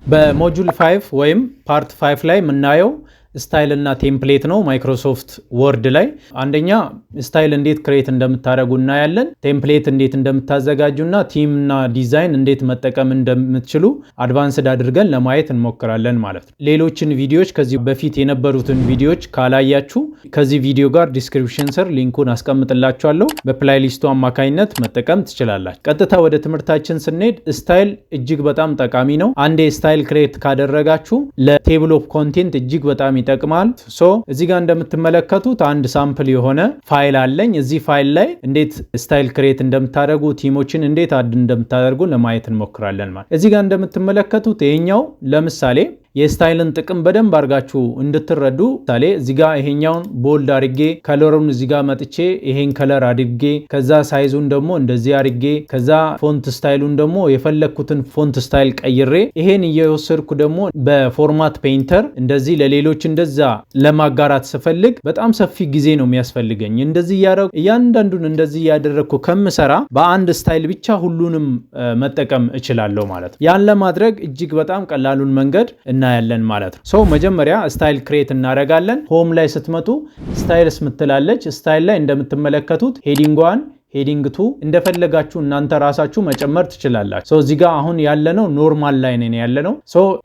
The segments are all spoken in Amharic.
በሞጁል 5 ወይም ፓርት 5 ላይ የምናየው ስታይል እና ቴምፕሌት ነው። ማይክሮሶፍት ወርድ ላይ አንደኛ ስታይል እንዴት ክሬት እንደምታደርጉ እናያለን። ቴምፕሌት እንዴት እንደምታዘጋጁና ቲም እና ዲዛይን እንዴት መጠቀም እንደምትችሉ አድቫንስድ አድርገን ለማየት እንሞክራለን ማለት ነው። ሌሎችን ቪዲዮዎች ከዚህ በፊት የነበሩትን ቪዲዮዎች ካላያችሁ ከዚህ ቪዲዮ ጋር ዲስክሪፕሽን ስር ሊንኩን አስቀምጥላችኋለሁ። በፕላይሊስቱ አማካኝነት መጠቀም ትችላላችሁ። ቀጥታ ወደ ትምህርታችን ስንሄድ ስታይል እጅግ በጣም ጠቃሚ ነው። አንዴ ስታይል ክሬት ካደረጋችሁ ለቴብል ኦፍ ኮንቴንት እጅግ በጣም ይጠቅማል። እዚህ ጋር እንደምትመለከቱት አንድ ሳምፕል የሆነ ፋይል አለኝ። እዚህ ፋይል ላይ እንዴት ስታይል ክሬት እንደምታደርጉ ቲሞችን እንዴት አድ እንደምታደርጉ ለማየት እንሞክራለን ማለት። እዚህ ጋር እንደምትመለከቱት ይሄኛው ለምሳሌ የስታይልን ጥቅም በደንብ አድርጋችሁ እንድትረዱ ምሳሌ እዚህ ጋር ይሄኛውን ቦልድ አድርጌ ከለሩን እዚህ ጋር መጥቼ ይሄን ከለር አድርጌ ከዛ ሳይዙን ደግሞ እንደዚህ አድርጌ ከዛ ፎንት ስታይሉን ደግሞ የፈለኩትን ፎንት ስታይል ቀይሬ ይሄን እየወሰድኩ ደግሞ በፎርማት ፔይንተር እንደዚህ ለሌሎች እንደዛ ለማጋራት ስፈልግ በጣም ሰፊ ጊዜ ነው የሚያስፈልገኝ። እንደዚህ ያደረኩ እያንዳንዱን እንደዚህ ያደረኩ ከምሰራ በአንድ ስታይል ብቻ ሁሉንም መጠቀም እችላለሁ ማለት ነው። ያን ለማድረግ እጅግ በጣም ቀላሉን መንገድ እናያለን ማለት ነው። መጀመሪያ ስታይል ክሬት እናደርጋለን። ሆም ላይ ስትመጡ ስታይልስ ምትላለች። ስታይል ላይ እንደምትመለከቱት ሄዲንግ 1 ሄዲንግ 2 እንደፈለጋችሁ እናንተ ራሳችሁ መጨመር ትችላላችሁ። እዚህ ጋር አሁን ያለነው ኖርማል ላይ ነው ያለነው።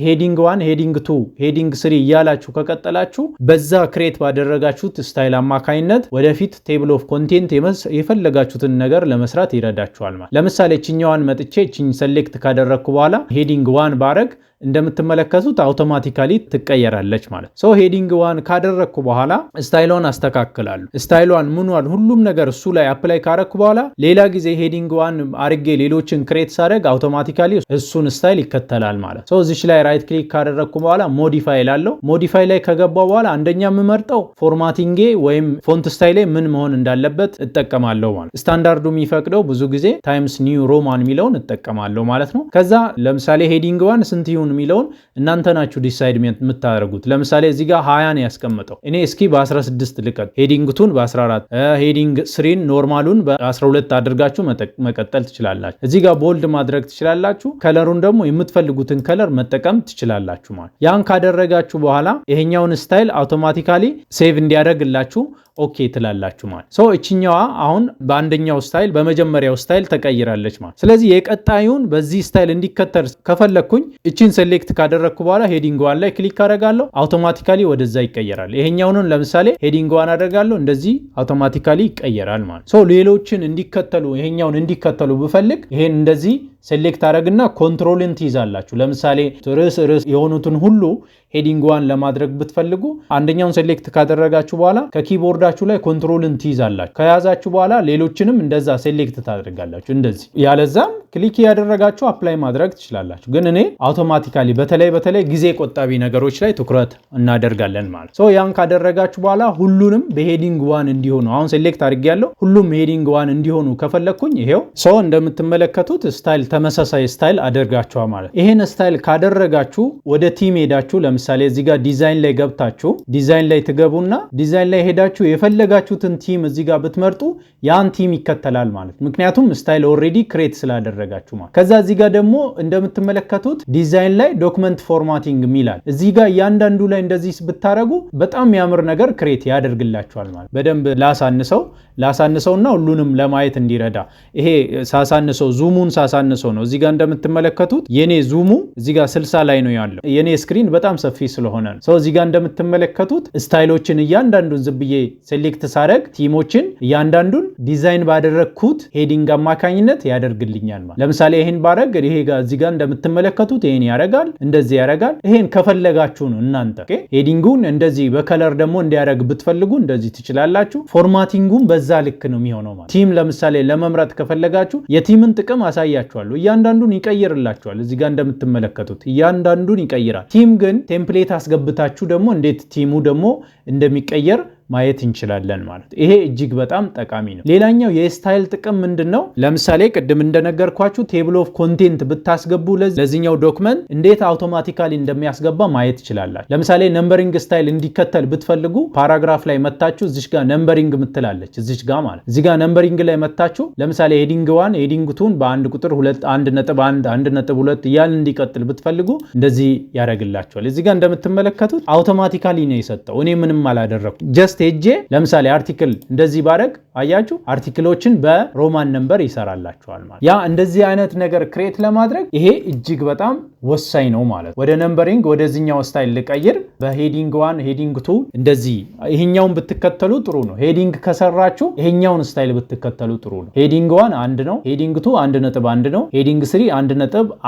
ሄዲንግ 1 ሄዲንግ 2 ሄዲንግ 3 እያላችሁ ከቀጠላችሁ በዛ ክሬት ባደረጋችሁት ስታይል አማካኝነት ወደፊት ቴብል ኦፍ ኮንቴንት የፈለጋችሁትን ነገር ለመስራት ይረዳችኋል ማለት። ለምሳሌ እችኛዋን መጥቼ እችኝ ሰሌክት ካደረግኩ በኋላ ሄዲንግ 1 ባረግ እንደምትመለከቱት አውቶማቲካሊ ትቀየራለች ማለት። ሄዲንግ 1 ካደረግኩ በኋላ ስታይሏን አስተካክላለሁ። ስታይሏን ምኗን ሁሉም ነገር እሱ ላይ አፕላይ ካረግኩ በኋላ ሌላ ጊዜ ሄዲንግ 1 አርጌ ሌሎችን ክሬት ሳደርግ አውቶማቲካሊ እሱን ስታይል ይከተላል ማለት። እዚች ላይ ራይት ክሊክ ካደረግኩ በኋላ ሞዲፋይ ላለው ሞዲፋይ ላይ ከገባው በኋላ አንደኛ የምመርጠው ፎርማቲንጌ ወይም ፎንት ስታይሌ ምን መሆን እንዳለበት እጠቀማለሁ ማለት። ስታንዳርዱ የሚፈቅደው ብዙ ጊዜ ታይምስ ኒው ሮማን የሚለውን እጠቀማለሁ ማለት ነው። ከዛ ለምሳሌ ሄዲንግ 1 ስንት ይሁን የሚለውን እናንተ ናችሁ ዲሳይድ የምታደርጉት። ለምሳሌ እዚህ ጋር 20 ነው ያስቀምጠው። እኔ እስኪ በ16 ልቀጥ፣ ሄዲንግ 2 በ14፣ ሄዲንግ 3 ኖርማሉን በ12 አድርጋችሁ መቀጠል ትችላላችሁ። እዚህ ጋር ቦልድ ማድረግ ትችላላችሁ። ከለሩን ደግሞ የምትፈልጉትን ከለር መጠቀም ትችላላችሁ ማለት። ያን ካደረጋችሁ በኋላ ይሄኛውን ስታይል አውቶማቲካሊ ሴቭ እንዲያደርግላችሁ ኦኬ ትላላችሁ ማለት። እችኛዋ አሁን በአንደኛው ስታይል በመጀመሪያው ስታይል ተቀይራለች ማለት። ስለዚህ የቀጣዩን በዚህ ስታይል እንዲከተል ከፈለኩኝ እቺን ሴሌክት ካደረግኩ በኋላ ሄዲንግ 1 ላይ ክሊክ አደርጋለሁ። አውቶማቲካሊ ወደዛ ይቀየራል። ይሄኛውን ለምሳሌ ሄዲንግ 1 አደርጋለሁ፣ እንደዚህ አውቶማቲካሊ ይቀየራል ማለት። ሌሎችን እንዲከተሉ ይሄኛውን እንዲከተሉ ብፈልግ ይሄን እንደዚህ ሴሌክት አደረግና ኮንትሮልን ትይዛላችሁ። ለምሳሌ ርዕስ የሆኑትን ሁሉ ሄዲንግ 1 ለማድረግ ብትፈልጉ አንደኛውን ሴሌክት ካደረጋችሁ በኋላ ከኪቦርዳችሁ ላይ ኮንትሮልን ትይዛላችሁ። ከያዛችሁ በኋላ ሌሎችንም እንደዛ ሴሌክት ታደርጋላችሁ እንደዚህ። ያለዛም ክሊክ ያደረጋችሁ አፕላይ ማድረግ ትችላላችሁ። ግን እኔ አውቶማቲካሊ በተለይ ጊዜ ቆጣቢ ነገሮች ላይ ትኩረት እናደርጋለን ማለት። ያን ካደረጋችሁ በኋላ ሁሉንም በሄዲንግ 1 እንዲሆኑ አሁን ሴሌክት አድርጌያለሁ። ሁሉም ሄዲንግ 1 እንዲሆኑ ከፈለኩኝ ይሄው እንደምትመለከቱት ስታይል ተመሳሳይ ስታይል አደርጋችኋል ማለት። ይሄን ስታይል ካደረጋችሁ ወደ ቲም ሄዳችሁ ለምሳሌ እዚህ ጋር ዲዛይን ላይ ገብታችሁ ዲዛይን ላይ ትገቡና ዲዛይን ላይ ሄዳችሁ የፈለጋችሁትን ቲም እዚህ ጋር ብትመርጡ ያን ቲም ይከተላል ማለት። ምክንያቱም ስታይል ኦልሬዲ ክሬት ስላደረጋችሁ ማለት። ከዛ እዚህ ጋር ደግሞ እንደምትመለከቱት ዲዛይን ላይ ዶክመንት ፎርማቲንግ ሚላል እዚህ ጋር እያንዳንዱ ላይ እንደዚህ ብታረጉ በጣም የሚያምር ነገር ክሬት ያደርግላችኋል ማለት። በደንብ ላሳንሰውና ሁሉንም ለማየት እንዲረዳ ይሄ ሳሳንሰው ዙሙን ሳሳንሰው ነው። እዚህ ጋር እንደምትመለከቱት የኔ ዙሙ እዚህ ጋር 60 ላይ ነው ያለው። የኔ ስክሪን በጣም ሰፊ ስለሆነ ነው። እዚህ ጋር እንደምትመለከቱት ስታይሎችን እያንዳንዱን ዝብዬ ሴሌክት ሳደርግ ቲሞችን እያንዳንዱን ዲዛይን ባደረግኩት ሄዲንግ አማካኝነት ያደርግልኛል ማለት። ለምሳሌ ይሄን ባረግ ይሄ ጋር እዚህ ጋር እንደምትመለከቱት ይሄን ያረጋል፣ እንደዚህ ያረጋል። ይሄን ከፈለጋችሁ ነው እናንተ ሄዲንጉን እንደዚህ በከለር ደግሞ እንዲያደርግ ብትፈልጉ እንደዚህ ትችላላችሁ። ፎርማቲንጉን በዛ ልክ ነው የሚሆነው ማለት። ቲም ለምሳሌ ለመምረጥ ከፈለጋችሁ የቲምን ጥቅም አሳያችኋለሁ። እያንዳንዱን ይቀይርላችኋል። እዚህ ጋር እንደምትመለከቱት እያንዳንዱን ይቀይራል። ቲም ግን ቴምፕሌት አስገብታችሁ ደግሞ እንዴት ቲሙ ደግሞ እንደሚቀየር ማየት እንችላለን ማለት። ይሄ እጅግ በጣም ጠቃሚ ነው። ሌላኛው የስታይል ጥቅም ምንድነው? ለምሳሌ ቅድም እንደነገርኳችሁ ቴብል ኦፍ ኮንቴንት ብታስገቡ ለዚህኛው ዶክመንት እንዴት አውቶማቲካሊ እንደሚያስገባ ማየት ትችላላችሁ። ለምሳሌ ነምበሪንግ ስታይል እንዲከተል ብትፈልጉ ፓራግራፍ ላይ መታችሁ እዚች ጋር ነምበሪንግ ምትላለች እዚች ጋር ማለት እዚህ ጋር ነምበሪንግ ላይ መታችሁ ለምሳሌ ሄዲንግ 1 ሄዲንግ 2 በአንድ ቁጥር 2 1.1 1.2 እያልን እንዲቀጥል ብትፈልጉ እንደዚህ ያደርግላችኋል። እዚህ ጋር እንደምትመለከቱት አውቶማቲካሊ ነው የሰጠው። እኔ ምንም አላደረኩም። ጀስት ሄጄ ለምሳሌ አርቲክል እንደዚህ ባረግ አያችሁ አርቲክሎችን በሮማን ነምበር ይሰራላችኋል ማለት። ያ እንደዚህ አይነት ነገር ክሬት ለማድረግ ይሄ እጅግ በጣም ወሳኝ ነው ማለት። ወደ ነምበሪንግ ወደዚህኛው ስታይል ልቀይር። በሄዲንግ 1 ሄዲንግ 2 እንደዚህ ይሄኛውን ብትከተሉ ጥሩ ነው። ሄዲንግ ከሰራችሁ ይሄኛውን ስታይል ብትከተሉ ጥሩ ነው። ሄዲንግ 1 1 ነው፣ ሄዲንግ 2 1.1 ነው፣ ሄዲንግ 3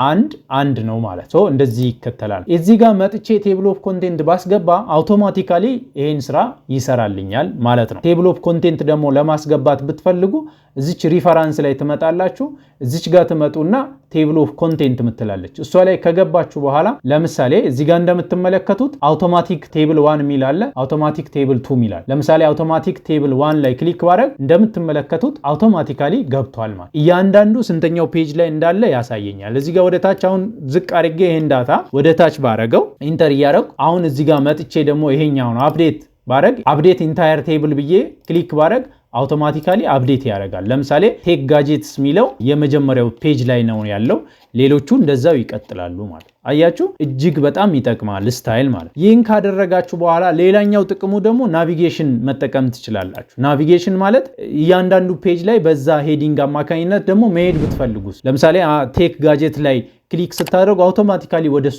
1.1 ነው ማለት ሶ እንደዚህ ይከተላል። እዚህ ጋር መጥቼ ቴብል ኦፍ ኮንቴንት ባስገባ አውቶማቲካሊ ይሄን ስራ ይሰራልኛል ማለት ነው። ቴብል ኦፍ ኮንቴንት ደግሞ ለማስገባት ብትፈልጉ እዚች ሪፈራንስ ላይ ትመጣላችሁ። እዚች ጋር ትመጡና ቴብል ኦፍ ኮንቴንት ምትላለች እሷ ላይ ከገባችሁ በኋላ ለምሳሌ እዚህ ጋር እንደምትመለከቱት አውቶማቲክ ቴብል 1 ሚል አለ፣ አውቶማቲክ ቴብል 2 ሚል አለ። ለምሳሌ አውቶማቲክ ቴብል 1 ላይ ክሊክ ባረግ እንደምትመለከቱት አውቶማቲካሊ ገብቷል ማለት። እያንዳንዱ ስንተኛው ፔጅ ላይ እንዳለ ያሳየኛል። እዚህ ጋር ወደ ታች አሁን ዝቅ አድርጌ ይሄን ዳታ ወደ ታች ባረገው ኢንተር እያረኩ አሁን እዚህ ጋር መጥቼ ደግሞ ይሄኛውን አፕዴት ባረግ አፕዴት ኢንታየር ቴብል ብዬ ክሊክ ባረግ አውቶማቲካሊ አፕዴት ያደርጋል። ለምሳሌ ቴክ ጋጀትስ ሚለው የመጀመሪያው ፔጅ ላይ ነው ያለው፣ ሌሎቹ እንደዛው ይቀጥላሉ ማለት። አያችሁ እጅግ በጣም ይጠቅማል ስታይል ማለት። ይህን ካደረጋችሁ በኋላ ሌላኛው ጥቅሙ ደግሞ ናቪጌሽን መጠቀም ትችላላችሁ። ናቪጌሽን ማለት እያንዳንዱ ፔጅ ላይ በዛ ሄዲንግ አማካኝነት ደግሞ መሄድ ብትፈልጉስ ለምሳሌ ቴክ ጋጀት ላይ ክሊክ ስታደርጉ አውቶማቲካሊ ወደሱ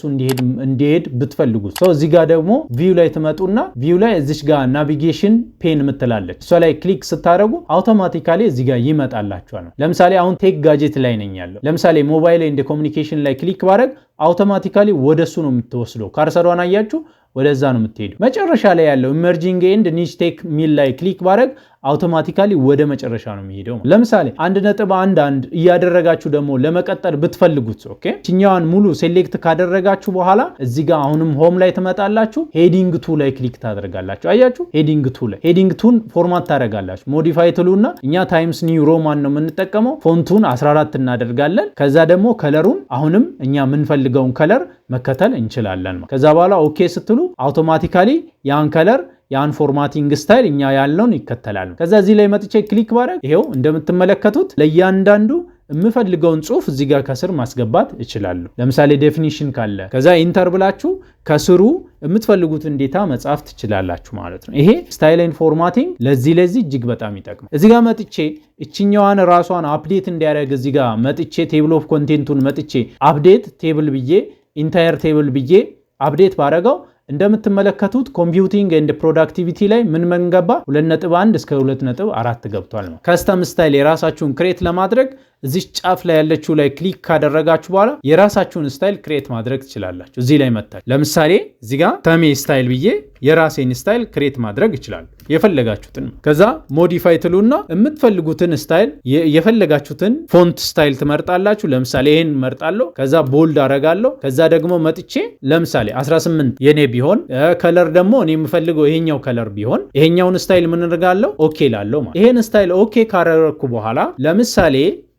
እንዲሄድ ብትፈልጉ ሰው እዚህ ጋር ደግሞ ቪው ላይ ትመጡና ቪው ላይ እዚች ጋር ናቪጌሽን ፔን ምትላለች እሷ ላይ ክሊክ ስታደርጉ አውቶማቲካሊ እዚህ ጋር ይመጣላችኋል። ለምሳሌ አሁን ቴክ ጋጀት ላይ ነኝ ያለው። ለምሳሌ ሞባይል ኤንድ ኮሙኒኬሽን ላይ ክሊክ ባረግ አውቶማቲካሊ ወደሱ ነው የምትወስደው። ካርሰሯን አያችሁ ወደዛ ነው የምትሄዱ። መጨረሻ ላይ ያለው ኢመርጂንግ ኤንድ ኒች ቴክ ሚል ላይ ክሊክ ባረግ አውቶማቲካሊ ወደ መጨረሻ ነው የሚሄደው። ለምሳሌ 1.11 እያደረጋችሁ ደግሞ ለመቀጠል ብትፈልጉት ኦኬ እኛዋን ሙሉ ሴሌክት ካደረጋችሁ በኋላ እዚህ ጋር አሁንም ሆም ላይ ትመጣላችሁ። ሄዲንግ 2 ላይ ክሊክ ታደርጋላችሁ። አያችሁ ሄዲንግ 2 ላይ ሄዲንግ 2ን ፎርማት ታደርጋላችሁ። ሞዲፋይ ትሉና እኛ ታይምስ ኒው ሮማን ነው የምንጠቀመው። ፎንቱን 14 እናደርጋለን። ከዛ ደግሞ ከለሩን አሁንም እኛ የምንፈልገውን ከለር መከተል እንችላለን። ከዛ በኋላ ኦኬ ስትሉ አውቶማቲካሊ ያን ከለር ያን ፎርማቲንግ ስታይል እኛ ያለውን ይከተላል። ከዛ እዚህ ላይ መጥቼ ክሊክ ባረግ ይሄው እንደምትመለከቱት ለእያንዳንዱ የምፈልገውን ጽሁፍ እዚህ ጋር ከስር ማስገባት እችላለሁ። ለምሳሌ ዴፊኒሽን ካለ ከዛ ኢንተር ብላችሁ ከስሩ የምትፈልጉትን ዴታ መጻፍ ትችላላችሁ ማለት ነው። ይሄ ስታይል ኤንድ ፎርማቲንግ ለዚህ እጅግ በጣም ይጠቅማል። እዚህ ጋር መጥቼ እችኛዋን ራሷን አፕዴት እንዲያደርግ እዚህ ጋር መጥቼ ቴብል ኦፍ ኮንቴንቱን መጥቼ አፕዴት ቴብል ብዬ ኢንታየር ቴብል ብዬ አፕዴት ባረጋው እንደምትመለከቱት ኮምፒውቲንግ ኤንድ ፕሮዳክቲቪቲ ላይ ምን መንገባ 2.1 እስከ 2.4 ገብቷል ነው። ከስተም ስታይል የራሳችሁን ክሬት ለማድረግ እዚህ ጫፍ ላይ ያለችው ላይ ክሊክ ካደረጋችሁ በኋላ የራሳችሁን ስታይል ክሬት ማድረግ ትችላላችሁ። እዚህ ላይ መጣች። ለምሳሌ እዚህ ጋር ተሜ ስታይል ብዬ የራሴን ስታይል ክሬት ማድረግ ይችላል የፈለጋችሁትን። ከዛ ሞዲፋይ ትሉና የምትፈልጉትን ስታይል የፈለጋችሁትን ፎንት ስታይል ትመርጣላችሁ። ለምሳሌ ይሄን መርጣለሁ። ከዛ ቦልድ አረጋለሁ። ከዛ ደግሞ መጥቼ ለምሳሌ 18 የኔ ቢሆን ከለር ደግሞ እኔ የምፈልገው ይሄኛው ከለር ቢሆን ይሄኛውን ስታይል ምን አደርጋለሁ ኦኬ ላለው ማለት። ይሄን ስታይል ኦኬ ካደረኩ በኋላ ለምሳሌ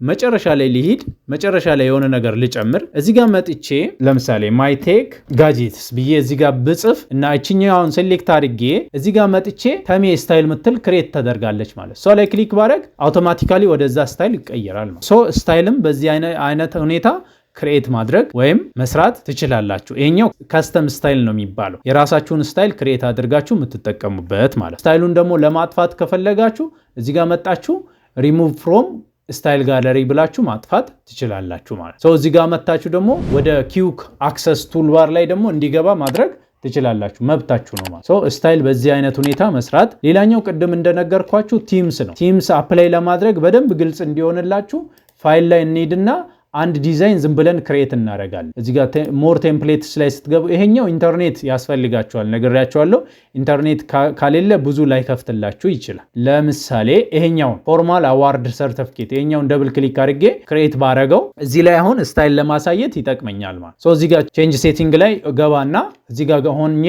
መጨረሻ ላይ ሊሄድ መጨረሻ ላይ የሆነ ነገር ልጨምር እዚህ ጋር መጥቼ ለምሳሌ ማይ ቴክ ጋጀትስ ብዬ እዚህ ጋር ብጽፍ እና እቺኛውን ሴሌክት አድርጌ እዚህ ጋር መጥቼ ተሜ ስታይል ምትል ክሬት ተደርጋለች ማለት ሶ ላይ ክሊክ ባረግ አውቶማቲካሊ ወደዛ ስታይል ይቀየራል ማለት ሶ ስታይልም በዚህ አይነት ሁኔታ ክሬት ማድረግ ወይም መስራት ትችላላችሁ። ይሄኛው ከስተም ስታይል ነው የሚባለው። የራሳችሁን ስታይል ክሬት አድርጋችሁ የምትጠቀሙበት ማለት። ስታይሉን ደግሞ ለማጥፋት ከፈለጋችሁ እዚህ ጋር መጣችሁ ሪሙቭ ፍሮም ስታይል ጋለሪ ብላችሁ ማጥፋት ትችላላችሁ ማለት። ሰው እዚህ ጋር መጣችሁ ደግሞ ወደ ኪውክ አክሰስ ቱልባር ላይ ደግሞ እንዲገባ ማድረግ ትችላላችሁ፣ መብታችሁ ነው ማለት። ስታይል በዚህ አይነት ሁኔታ መስራት። ሌላኛው ቅድም እንደነገርኳችሁ ቲምስ ነው። ቲምስ አፕላይ ለማድረግ በደንብ ግልጽ እንዲሆንላችሁ ፋይል ላይ እንሄድና አንድ ዲዛይን ዝም ብለን ክሬት እናደርጋለን። እዚህ ጋር ሞር ቴምፕሌትስ ላይ ስትገቡ ይሄኛው ኢንተርኔት ያስፈልጋቸዋል ነግሬያቸዋለሁ። ኢንተርኔት ካሌለ ብዙ ላይ ከፍትላችሁ ይችላል። ለምሳሌ ይሄኛውን ፎርማል አዋርድ ሰርቲፊኬት ይሄኛውን ደብል ክሊክ አድርጌ ክሬት ባረገው እዚህ ላይ አሁን ስታይል ለማሳየት ይጠቅመኛል ማለት። እዚህ ጋር ቼንጅ ሴቲንግ ላይ ገባና እዚህ ጋር ሆኜ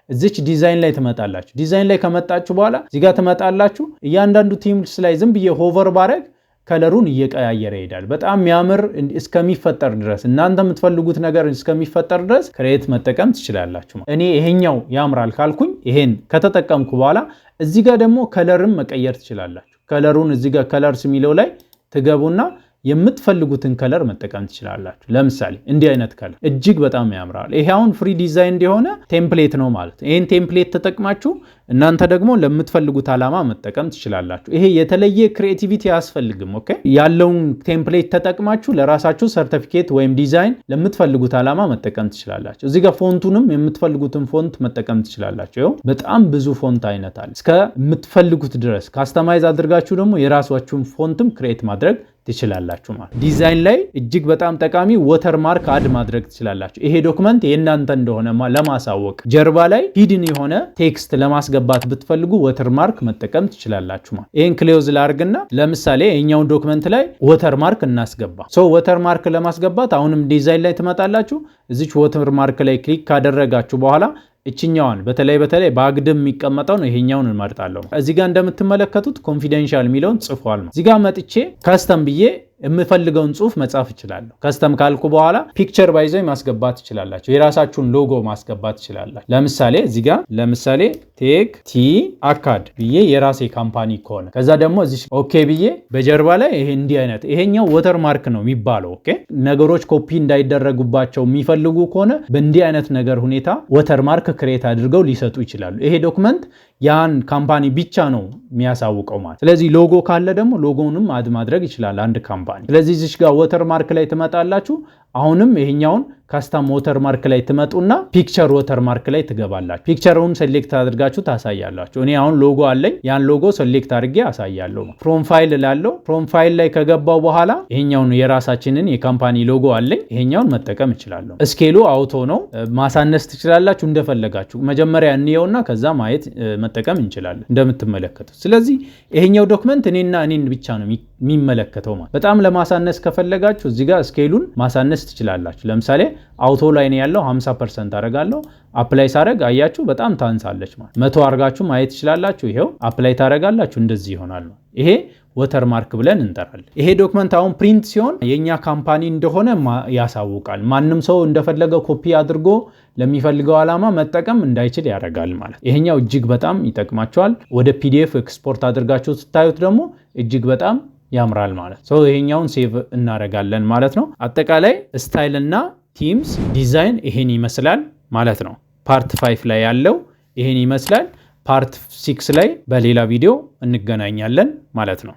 እዚች ዲዛይን ላይ ትመጣላችሁ። ዲዛይን ላይ ከመጣችሁ በኋላ እዚህ ጋር ትመጣላችሁ። እያንዳንዱ ቲምስ ላይ ዝም ብዬ ሆቨር ባረግ ከለሩን እየቀያየረ ይሄዳል። በጣም የሚያምር እስከሚፈጠር ድረስ እናንተ የምትፈልጉት ነገር እስከሚፈጠር ድረስ ክሬት መጠቀም ትችላላችሁ። እኔ ይሄኛው ያምራል ካልኩኝ ይሄን ከተጠቀምኩ በኋላ እዚህ ጋር ደግሞ ከለርን መቀየር ትችላላችሁ። ከለሩን እዚህ ጋር ከለርስ የሚለው ላይ ትገቡና የምትፈልጉትን ከለር መጠቀም ትችላላችሁ። ለምሳሌ እንዲህ አይነት ከለር እጅግ በጣም ያምራል። ይሄ አሁን ፍሪ ዲዛይን እንዲሆነ ቴምፕሌት ነው ማለት። ይሄን ቴምፕሌት ተጠቅማችሁ እናንተ ደግሞ ለምትፈልጉት ዓላማ መጠቀም ትችላላችሁ። ይሄ የተለየ ክሬቲቪቲ አያስፈልግም። ኦኬ ያለውን ቴምፕሌት ተጠቅማችሁ ለራሳችሁ ሰርቲፊኬት ወይም ዲዛይን ለምትፈልጉት ዓላማ መጠቀም ትችላላችሁ። እዚህ ጋር ፎንቱንም የምትፈልጉትን ፎንት መጠቀም ትችላላችሁ። ይኸው በጣም ብዙ ፎንት አይነት አለ። እስከ የምትፈልጉት ድረስ ካስተማይዝ አድርጋችሁ ደግሞ የራሳችሁን ፎንትም ክሬት ማድረግ ትችላላችሁ ማለት። ዲዛይን ላይ እጅግ በጣም ጠቃሚ ወተርማርክ አድ ማድረግ ትችላላችሁ። ይሄ ዶክመንት የእናንተ እንደሆነ ለማሳወቅ ጀርባ ላይ ሂድን የሆነ ቴክስት ለማስገባት ብትፈልጉ ወተርማርክ መጠቀም ትችላላችሁ ማለት። ይሄን ክሎዝ ላርግና ለምሳሌ የኛውን ዶክመንት ላይ ወተርማርክ እናስገባ። ወተርማርክ ለማስገባት አሁንም ዲዛይን ላይ ትመጣላችሁ። እዚች ወተርማርክ ላይ ክሊክ ካደረጋችሁ በኋላ እችኛዋን በተለይ በአግድም የሚቀመጠው ነው። ይሄኛውን እንመርጣለሁ። እዚህ ጋር እንደምትመለከቱት ኮንፊደንሻል የሚለውን ጽፏል። እዚህ ጋር መጥቼ ከስተም ብዬ የምፈልገውን ጽሁፍ መጻፍ እችላለሁ። ከስተም ካልኩ በኋላ ፒክቸር ባይዘው ማስገባት ትችላላችሁ። የራሳችሁን ሎጎ ማስገባት ትችላላችሁ። ለምሳሌ እዚህ ጋር ቴክ ቲ አካድ ብዬ የራሴ ካምፓኒ ከሆነ ከዛ ደግሞ እዚህ ኦኬ ብዬ በጀርባ ላይ ይሄ እንዲህ አይነት ይሄኛው ወተር ማርክ ነው የሚባለው። ኦኬ ነገሮች ኮፒ እንዳይደረጉባቸው የሚፈልጉ ከሆነ በእንዲህ አይነት ነገር ሁኔታ ወተር ማርክ ክሬት አድርገው ሊሰጡ ይችላሉ። ይሄ ዶክመንት ያን ካምፓኒ ብቻ ነው የሚያሳውቀው ማለት። ስለዚህ ሎጎ ካለ ደግሞ ሎጎውንም አድ ማድረግ ይችላል አንድ ካምፓኒ። ስለዚህ እዚህ ጋር ወተር ማርክ ላይ ትመጣላችሁ። አሁንም ይሄኛውን ካስተም ወተር ማርክ ላይ ትመጡና ፒክቸር ወተር ማርክ ላይ ትገባላችሁ። ፒክቸሩን ሴሌክት አድርጋችሁ ታሳያላችሁ። እኔ አሁን ሎጎ አለኝ፣ ያን ሎጎ ሴሌክት አድርጌ አሳያለሁ። ፍሮም ፋይል ላለው ፍሮም ፋይል ላይ ከገባው በኋላ ይሄኛውን የራሳችንን የካምፓኒ ሎጎ አለኝ፣ ይሄኛውን መጠቀም እችላለሁ። ስኬሉ አውቶ ነው፣ ማሳነስ ትችላላችሁ እንደፈለጋችሁ። መጀመሪያ እንየውና ከዛ ማየት መጠቀም እንችላለን እንደምትመለከቱት። ስለዚህ ይሄኛው ዶክመንት እኔን ብቻ ነው የሚመለከተው ማለት። በጣም ለማሳነስ ከፈለጋችሁ እዚህ ጋር ስኬሉን ማሳነስ ትችላላችሁ። ለምሳሌ አውቶ ላይ ነው ያለው 50% አረጋለሁ። አፕላይ ሳረግ አያችሁ በጣም ታንሳለች ማለት 100 አርጋችሁ ማየት ትችላላችሁ። ይሄው አፕላይ ታረጋላችሁ እንደዚህ ይሆናል ማለት። ይሄ ወተር ማርክ ብለን እንጠራለን። ይሄ ዶክመንት አሁን ፕሪንት ሲሆን የኛ ካምፓኒ እንደሆነ ያሳውቃል። ማንም ሰው እንደፈለገው ኮፒ አድርጎ ለሚፈልገው ዓላማ መጠቀም እንዳይችል ያደርጋል ማለት። ይሄኛው እጅግ በጣም ይጠቅማቸዋል። ወደ ፒዲኤፍ ኤክስፖርት አድርጋችሁ ስታዩት ደግሞ እጅግ በጣም ያምራል ማለት። ይሄኛውን ሴቭ እናረጋለን ማለት ነው። አጠቃላይ ስታይል እና ቲምስ ዲዛይን ይሄን ይመስላል ማለት ነው። ፓርት 5 ላይ ያለው ይሄን ይመስላል። ፓርት 6 ላይ በሌላ ቪዲዮ እንገናኛለን ማለት ነው።